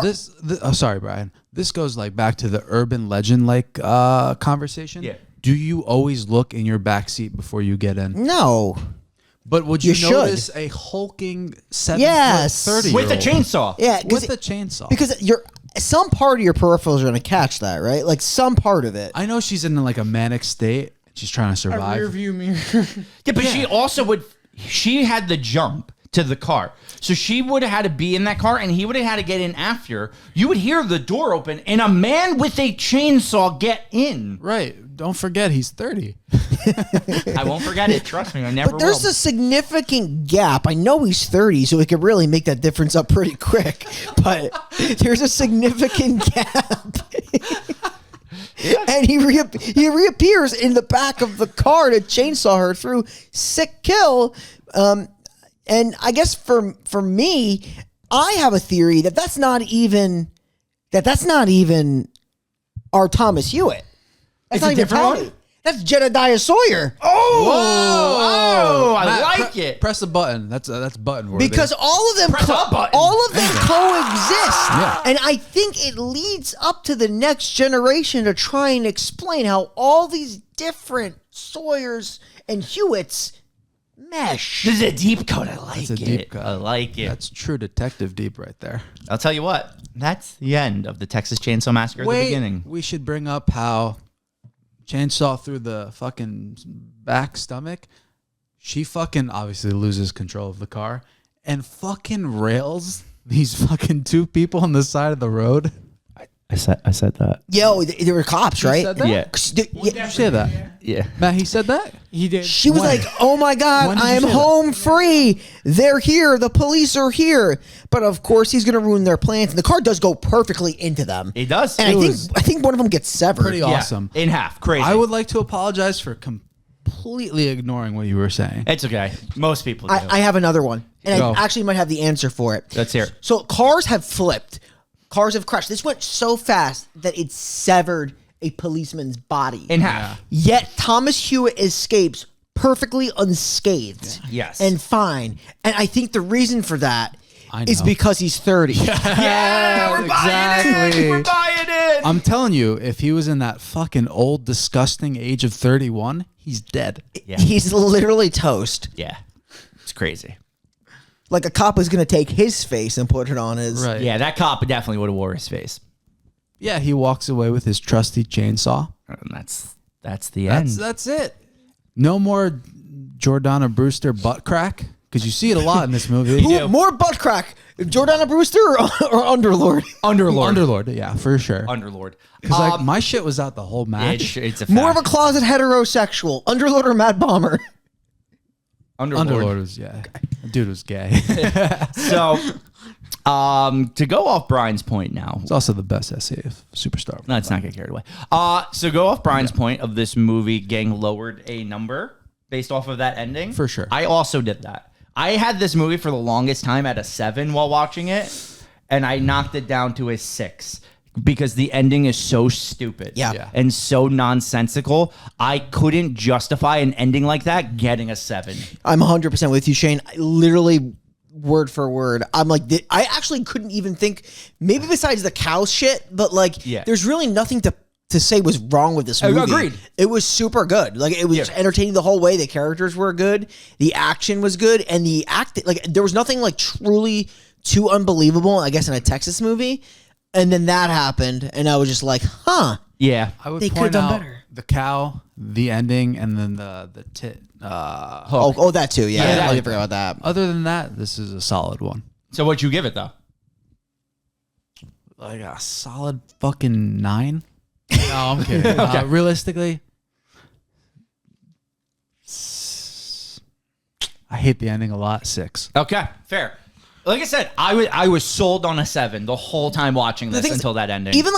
oh, sorry, Brian. This goes like back to the urban legend conversation. Yeah. Do you always look in your back seat before you get in? No. But would you, You should. notice a hulking 7 Yes. 30 With a chainsaw. Yeah, with a chainsaw? because some part of your peripherals are going to catch that, right? Like some part of it. I know she's in like a manic state. She's trying to A survive. rear view mirror. Yeah, but she also she had the jump to the car. So she would have had to be in that car and he would have had to get in after. You would hear the door open and a man with a chainsaw get in. Right. Don't forget he's 30. I won't forget it. Trust me, I never But there's will. a significant gap. I know he's 30, so he could really make that difference up pretty quick. But there's a significant gap. And he reappears in the back of the car to chainsaw her through. Sick kill. And I guess for me, I have a theory that's not even our Thomas Hewitt. That's It's a not even different Tommy. one? That's Jedediah Sawyer. Oh, I Matt, like it. Press a button. That's button worthy. Because all of them Press a button. coexist. Yeah. And I think it leads up to the next generation to try and explain how all these different Sawyers and Hewitts mesh. This is a deep cut. I like a it. deep cut. I like it. that's true detective deep right there. I'll tell you what. That's the end of the Texas Chainsaw Massacre at the beginning. We should bring up how chainsaw through the fucking back stomach. She fucking obviously loses control of the car and fucking rails these fucking two people on the side of the road. I said that. Yo, they were cops, right? said that? Yeah. Did you say that? Yeah. Matt, he said that? He did. She was When? like, "Oh my God, When did you I'm say that? home free. They're here. The police are here." But of course, he's gonna ruin their plans. And the car does go perfectly into them. It does. And I think one of them gets severed. Pretty Yeah, awesome. in half. Crazy. I would like to apologize for completely ignoring what you were saying. It's okay. Most people do. I have another one, and Go. I actually might have the answer for it. Let's hear it. So cars have flipped. Cars have crashed. This went so fast that it severed a policeman's body. In half. Yet Thomas Hewitt escapes perfectly unscathed. Yes. And fine. And I think the reason for that I is know. because he's 30. Yeah, we're buying exactly. it. We're buying it. I'm telling you, if he was in that fucking old, disgusting age of 31, he's dead. Yeah. He's literally toast. Yeah. It's crazy. Like a cop is going to take his face and put it on his. Right. Yeah, that cop definitely would have wore his face. Yeah, he walks away with his trusty chainsaw. And that's the end. That's it. No more Jordana Brewster butt crack, because you see it a lot in this movie. Who, more butt crack, Jordana Brewster or Underlord? Underlord, yeah, for sure. Underlord. Because like my shit was out the whole match. It's a fact. More of a closet heterosexual, Underlord or Mad Bomber? Underlord was dude was gay. So, to go off Brian's point now. It's also the best essay of Superstar. Let's not get carried away. So go off Brian's point of this movie getting lowered a number based off of that ending. For sure. I also did that. I had this movie for the longest time at a 7 while watching it, and I knocked it down to a 6 because the ending is so stupid Yeah. and so nonsensical. I couldn't justify an ending like that getting a 7. I'm 100% with you, Shane. I literally word for word. I'm like, I actually couldn't even think, maybe besides the cow shit, but like, there's really nothing to say was wrong with this movie. Agreed. It was super good. Like, it was entertaining the whole way. The characters were good. The action was good. And the like, there was nothing like truly too unbelievable, I guess, in a Texas movie. And then that happened. And I was just like, huh. Yeah. I would They point could've done out better. the cow, the ending, and then the tit. Oh, that too. Yeah. I didn't forget about that. Other than that, this is a solid one. So what'd you give it, though? Like a solid fucking 9. No, I'm kidding. Okay. Realistically, I hate the ending a lot. 6. Okay, fair. Like I said, I was sold on a 7 the whole time watching this until that ending. Even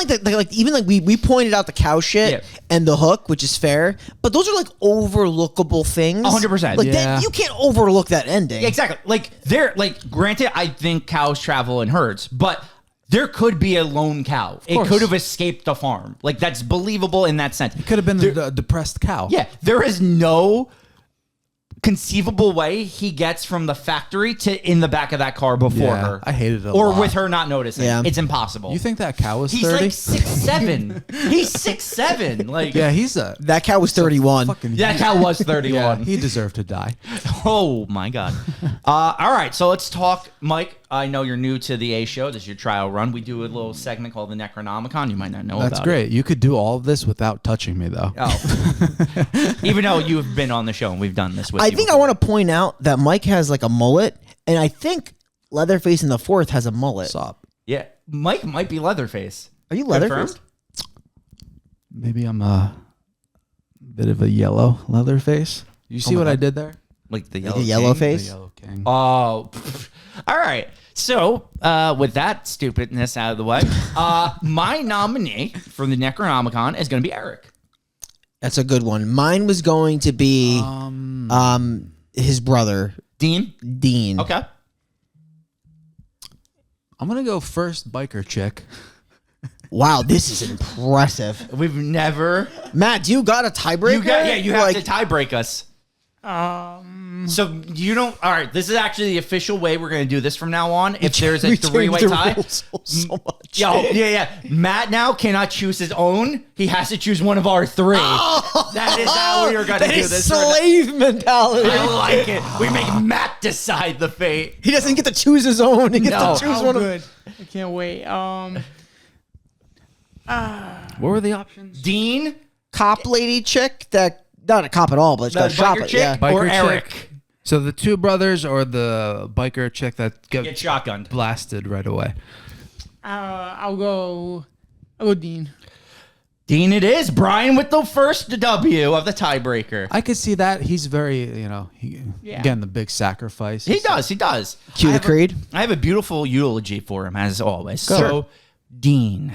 we pointed out the cow shit and the hook, which is fair, but those are like overlookable things. 100%. Like that, you can't overlook that ending. Exactly. Like they're like, granted, I think cows travel in herds, but there could be a lone cow. It could have escaped the farm. Like, that's believable in that sense. It could have been the depressed cow. Yeah, there is no conceivable way he gets from the factory to in the back of that car before her. I hated it a or lot. with her not noticing. Yeah. It's impossible. You think that cow was he's 30? like 6'7". He's 6'7". Like, Yeah, he's a... That cow was 31. that cow was 31. He deserved to die. Oh my God. All right, so let's talk, Mike. I know you're new to the A show. This is your trial run. We do a little segment called the Necronomicon. You might not know That's about great. You could do all of this without touching me, though. Oh. Even though you've been on the show and we've done this with you. I think I want to point out that Mike has like a mullet, and I think Leatherface in the fourth has a mullet. Stop. Yeah, Mike might be Leatherface. Are you Leatherface? Confirmed? Maybe I'm a bit of a yellow leather face. You see what I did there? Like the Like yellow a yellow king? The face? yellow king. Oh, all right. So, with that stupidness out of the way, my nominee for the Necronomicon is going to be Eric. That's a good one. Mine was going to be his brother, Dean? Dean. Okay. I'm going to go first biker chick. Wow, this is impressive. We've never... Matt, do you got a tiebreaker? You have to tie break us. So you don't... All right, this is actually the official way we're going to do this from now on. If there's a we changed three-way the tie... rules so much. Yeah. Matt now cannot choose his own. He has to choose one of our 3. That is how we are going to That do is this. slave mentality. I like it. We make Matt decide the fate. He doesn't get to choose his own. He gets No. to choose Oh, one of... good. I can't wait. What were the options? Dean, Cop lady chick that... Not a cop at all, but it's got a shop. biker It, chick, yeah. or Biker Eric. chick. So the 2 brothers or the biker chick that Get shotgunned. blasted right away. I'll go Dean. Dean it is. Brian with the first W of the tiebreaker. I could see that. He's very, again, the big sacrifice. He does. Cue the creed. I have a beautiful eulogy for him, as always. So, Dean,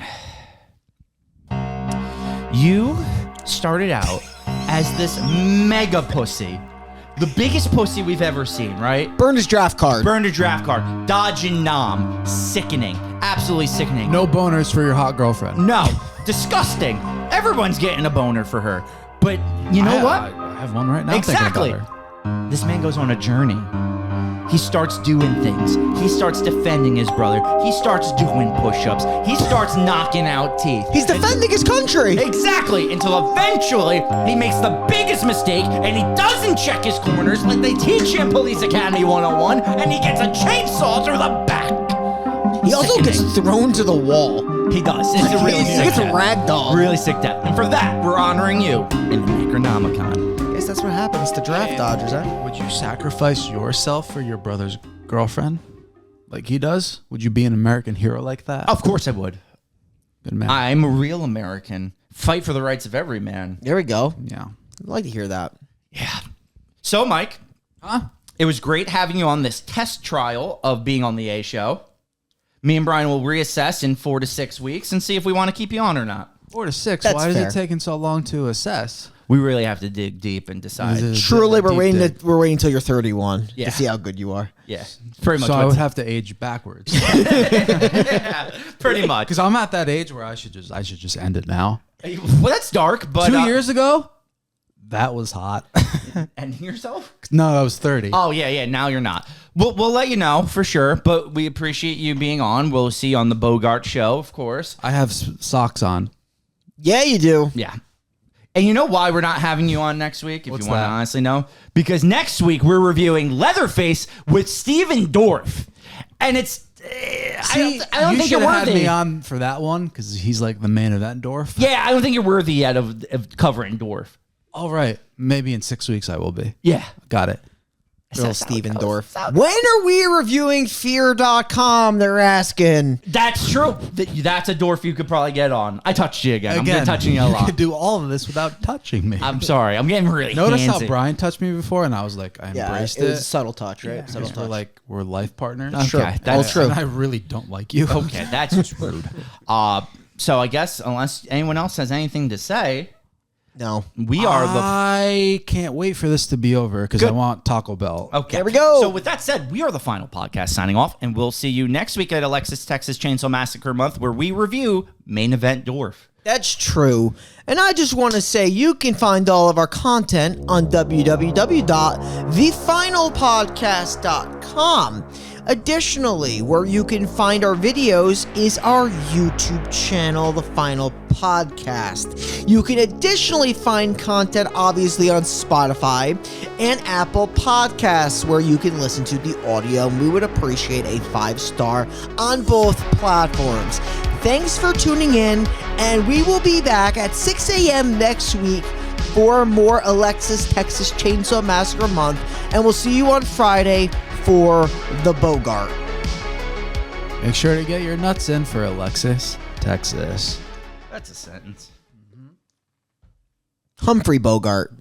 you started out as this mega pussy. The biggest pussy we've ever seen, right? Burned his draft card. Burned a draft card. Dodging nom. Sickening. Absolutely sickening. No boners for your hot girlfriend. No. Disgusting. Everyone's getting a boner for her. But you know what? I have one right now. Exactly. thinking about her. This man goes on a journey. He starts doing things. He starts defending his brother. He starts doing push-ups. He starts knocking out teeth. He's defending his country. Exactly, until eventually he makes the biggest mistake and he doesn't check his corners like they teach you in Police Academy 101, and he gets a chainsaw through the back. He also gets thrown to the wall. He does. It's a really He sick gets a death. ragdoll. Really sick death. And for that, we're honoring you in the Necronomicon. I guess that's what happens to draft dodgers, huh? Would you sacrifice yourself for your brother's girlfriend like he does? Would you be an American hero like that? Of course I would. Good man. I'm a real American. Fight for the rights of every man. There we go. yeah. I'd like to hear that. Yeah. So, Mike, it was great having you on this test trial of being on the A show. Me and Brian will reassess in 4 to 6 weeks and see if we want to keep you on or not. 4 to 6. That's Why is fair. it taking so long to assess? We really have to dig deep and decide. Is it- Truly, Deep dig. we're waiting until you're 31 Yeah. to see how good you are. Yeah, pretty much. So I would what's- have to age backwards pretty much. because I'm at that age where I should just end it now. Well, that's dark, but 2 years ago, that was hot. ending yourself? No, I was 30. Oh, yeah. Now you're not. We'll let you know for sure, but we appreciate you being on. We'll see you on the Bogart show, of course. I have socks on. Yeah, you do. Yeah. And you know why we're not having you on next week, if What's you want to that? honestly know? Because next week we're reviewing Leatherface with Steven Dorff. And it's... I don't think you're should have had worthy. me on for that one because he's like the main event Dorff. Yeah, I don't think you're worthy yet of covering Dorff. All right. Maybe in 6 weeks I will be. Yeah. Got it. Little Steven Dorff. When are we reviewing Fear.com? They're asking. That's true. That's a Dorff you could probably get on. I touched you again. I'm touching you a You lot. could do all of this without touching me. I'm sorry. I'm getting really Notice handsy. how Brian touched me before, and I was like, I embraced it was a it. subtle touch, right? Subtle We're touch. like we're life partners. True. Okay, That's true. And I really don't like you. Okay, that's just rude. So I guess unless anyone else has anything to say, No. we are the... I can't wait for this to be over because I want Taco Bell. Okay. There we go. So with that said, we are the final podcast signing off, and we'll see you next week at Alexis Texas Chainsaw Massacre Month, where we review Main Event Dorff. That's true. And I just want to say you can find all of our content on www.thefinalpodcast.com. Additionally, where you can find our videos is our YouTube channel, The Final Podcast. You can additionally find content obviously on Spotify and Apple Podcasts, where you can listen to the audio, and we would appreciate a 5-star on both platforms. Thanks for tuning in, and we will be back at 6 a.m. next week for more Alexis Texas Chainsaw Massacre Month, and we'll see you on Friday for the Bogart. Make sure to get your nuts in for Alexis, Texas. That's a sentence. Humphrey Bogart.